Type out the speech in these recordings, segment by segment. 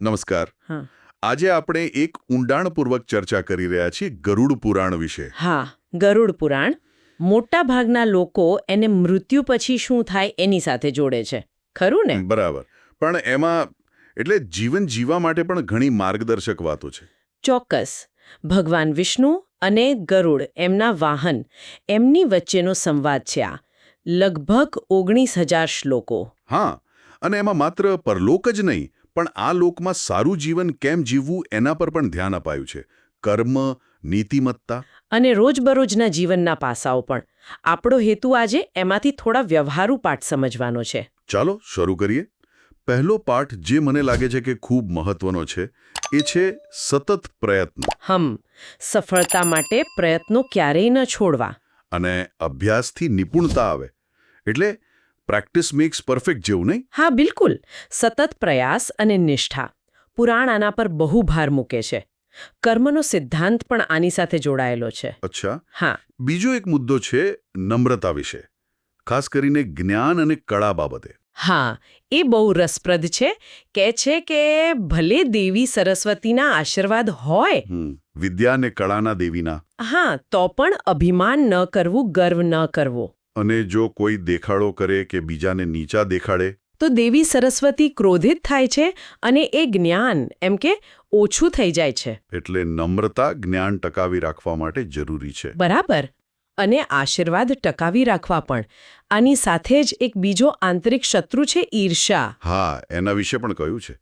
નમસ્કાર. હા આજે આપણે એક ઊંડાણપૂર્વક ચર્ચા કરી રહ્યા છીએ ગરુડ પુરાણ વિશે. હા ગરુડ પુરાણ મોટા ભાગના લોકો એને મૃત્યુ પછી શું થાય એની સાથે જોડે છે ખરું ને? બરાબર. પણ એમાં એટલે જીવન જીવવા માટે પણ ઘણી માર્ગદર્શક વાતો છે. ચોક્કસ. ભગવાન વિષ્ણુ અને ગરુડ એમના વાહન એમની વચ્ચેનો સંવાદ છે આ. લગભગ 19,000 શ્લોકો. હા, અને એમાં માત્ર પરલોક જ નહીં પણ આ લોકમાં સારું જીવન કેમ જીવવું એના પર પણ ધ્યાન અપાયું છે. કર્મ, નીતિમત્તા અને રોજબરોજના જીવનના પાસાઓ પણ. આપણો હેતુ આજે એમાંથી થોડા વ્યવહારુ પાઠ સમજવાનો છે. ચાલો શરૂ કરીએ. પહેલો પાઠ જે મને લાગે છે કે ખૂબ મહત્વનો છે એ છે સતત પ્રયત્ન. સફળતા માટે પ્રયત્નો ક્યારેય ન છોડવા. અને અભ્યાસથી નિપુણતા આવે એટલે પ્રેક્ટિસ મેક્સ પરફેક્ટ જેવું નહીં? હા બિલકુલ. સતત પ્રયાસ અને નિષ્ઠા. પુરાણ આના પર બહુ ભાર મૂકે છે. કર્મનો સિદ્ધાંત પણ આની સાથે જોડાયેલો છે. અચ્છા. હા. બીજો એક મુદ્દો છે નમ્રતા વિશે, ખાસ કરીને જ્ઞાન અને કળા બાબતે. હા, એ બહુ રસપ્રદ છે. કહે છે કે ભલે દેવી સરસ્વતીના આશીર્વાદ હોય, વિદ્યા અને કળાના દેવીના. હા, તો પણ અભિમાન ન કરવું, ગર્વ ન કરવો. અને જો કોઈ દેખાડો કરે કે બીજાને નીચા દેખાડે તો દેવી સરસ્વતી ક્રોધિત થાય છે અને એ જ્ઞાન એમ કે ઓછું થઈ જાય છે. એટલે નમ્રતા જ્ઞાન ટકાવી રાખવા માટે જરૂરી છે. બરાબર. અને આશીર્વાદ ટકાવી રાખવા પણ. આની સાથે જ એક બીજો આંતરિક શત્રુ છે ઈર્ષા. હા, એના વિશે પણ કહ્યું છે.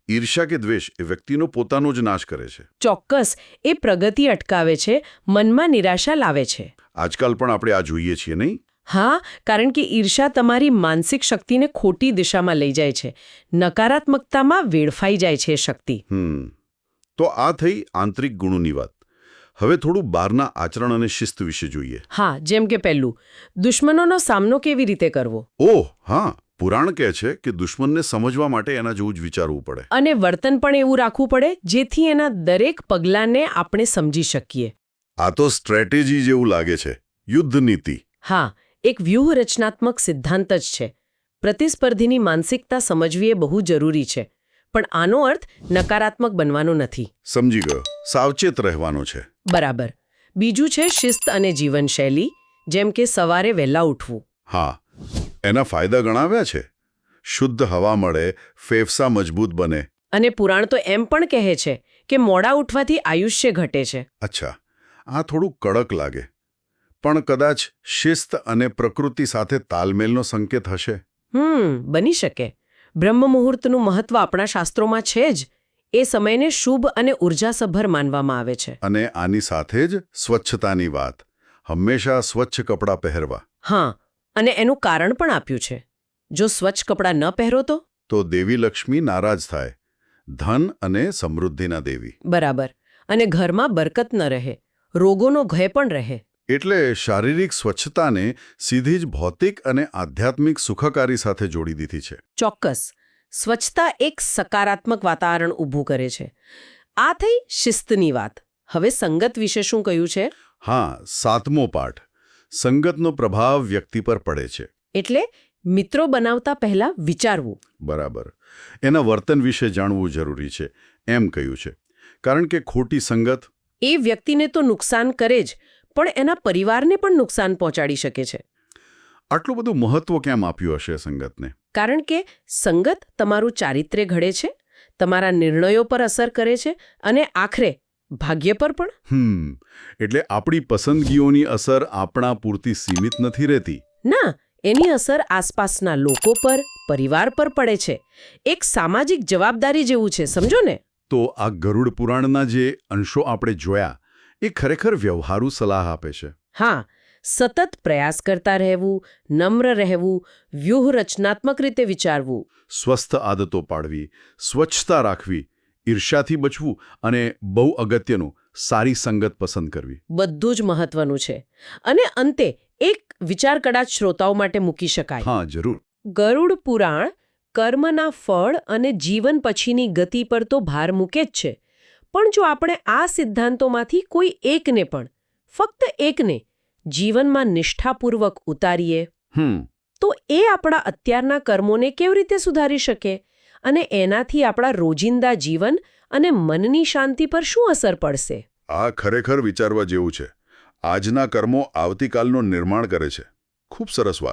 ઈર્ષા કે દ્વેષ એ વ્યક્તિનો પોતાનો જ નાશ કરે છે. ચોક્કસ. એ પ્રગતિ અટકાવે છે, મનમાં નિરાશા લાવે છે. આજકાલ પણ આપણે આ જોઈએ છીએ નહીં? હા, કારણ કે ઈર્ષા તમારી માનસિક શક્તિને ખોટી દિશામાં લઈ જાય છે. નકારાત્મકતામાં વેડફાઈ જાય છે શક્તિ. તો આ થઈ આંતરિક ગુણોની વાત. હવે થોડું બહારના આચરણ અને શિસ્ત વિશે જોઈએ. હા, જેમ કે પહેલું, દુશ્મનોનો સામનો કેવી રીતે કરવો? ઓહ હા, પુરાણ કહે છે કે દુશ્મનને સમજવા માટે એના જેવું જ વિચારવું પડે. અને વર્તન પણ એવું રાખવું પડે જેથી એના દરેક પગલાંને આપણે સમજી શકીએ. આ તો સ્ટ્રેટેજી જેવું લાગે છે. યુદ્ધ નીતિ. હા, એક વ્યૂહરચનાત્મક સિદ્ધાંત જ છે. પ્રતિસ્પર્ધીની માનસિકતા સમજવી એ બહુ જરૂરી છે. પણ આનો અર્થ નકારાત્મક બનવાનો નથી. સમજી ગયો. સાવચેત રહેવાનો છે. બરાબર. બીજું છે શિસ્ત અને જીવનશૈલી, જેમ કે સવારે વહેલા ઉઠવું. હા, એના ફાયદા ગણાવ્યા છે. શુદ્ધ હવા મળે, ફેફસા મજબૂત બને. અને પુરાણ તો એમ પણ કહે છે કે મોડા ઉઠવાથી આયુષ્ય ઘટે છે. અચ્છા, આ થોડું કડક લાગે. પણ કદાચ શિસ્ત અને પ્રકૃતિ સાથે તાલમેલનો સંકેત હશે. બની શકે. બ્રહ્મ મુહૂર્તનું મહત્વ આપણા શાસ્ત્રોમાં છે જ. એ સમયને શુભ અને ઉર્જાસભર માનવામાં આવે છે. અને આની સાથે જ સ્વચ્છતાની વાત. હંમેશા સ્વચ્છ કપડાં પહેરવા. હા, અને એનું કારણ પણ આપ્યું છે. જો સ્વચ્છ કપડાં ન પહેરો તો દેવી લક્ષ્મી નારાજ થાય. ધન અને સમૃદ્ધિના દેવી. બરાબર. અને ઘરમાં બરકત ન રહે, રોગોનો ભય પણ રહે. એટલે શારીરિક સ્વચ્છતાને સીધી જ ભૌતિક અને આધ્યાત્મિક સુખાકારી સાથે જોડી દીધી છે. ચોક્કસ. સ્વચ્છતા એક સકારાત્મક વાતાવરણ ઊભું કરે છે. આ થઈ શિસ્તની વાત. હવે સંગત વિશે શું કહ્યું છે? હા, 7મો પાઠ. સંગતનો પ્રભાવ વ્યક્તિ પર પડે છે. એટલે મિત્રો બનાવતા પહેલા વિચારવું. બરાબર. એના વર્તન વિશે જાણવું જરૂરી છે એમ કહ્યું છે. કારણ કે ખોટી સંગત એ વ્યક્તિને તો નુકસાન કરે જ, પણ એના પરિવારને પણ નુકસાન પહોંચાડી શકે છે. આટલું બધું મહત્વ કેમ આપ્યું હશે સંગતને? કારણ કે સંગત તમારું ચારિત્ર્ય ઘડે છે, તમારા નિર્ણયો પર અસર કરે છે અને આખરે ભાગ્ય પર પણ. એટલે આપણી પસંદગીઓની અસર આપણા પૂરતી સીમિત નથી રહેતી. ના, એની અસર આસપાસના લોકો પર, પરિવાર પર પડે છે. એક સામાજિક જવાબદારી જેવું છે, સમજો ને? તો આ ગરુડ પુરાણના જે અંશો આપણે જોયા એ ખરેખર વ્યવહારુ સલાહ આપે છે. હા, સતત પ્રયાસ કરતા રહેવું, નમ્ર રહેવું, વ્યૂહરચનાત્મક રીતે વિચારવું, સ્વસ્થ આદતો પાડવી, સ્વચ્છતા રાખવી, ઈર્ષ્યાથી બચવું અને બહુ અગત્યનું સારી સંગત પસંદ કરવી. બધું જ મહત્વનું છે. અને અંતે એક વિચાર કદાચ શ્રોતાઓ માટે મૂકી શકાય. હા, જરૂર. ગરુડ પુરાણ કર્મના ફળ અને જીવન પછીની ગતિ પર તો ભાર મૂકે જ છે. પણ જો આપણે આ સિદ્ધાંતોમાંથી કોઈ એકને પણ, ફક્ત એકને, જીવનમાં નિષ્ઠાપૂર્વક ઉતારીએ તો એ આપણા અત્યારના કર્મોને કેવી રીતે સુધારી શકે અને એનાથી આપણા રોજિંદા જીવન અને મનની શાંતિ પર શું અસર પડશે? આ ખરેખર વિચારવા જેવું છે. આજના કર્મો આવતીકાલનું નિર્માણ કરે છે. ખૂબ સરસ વાત.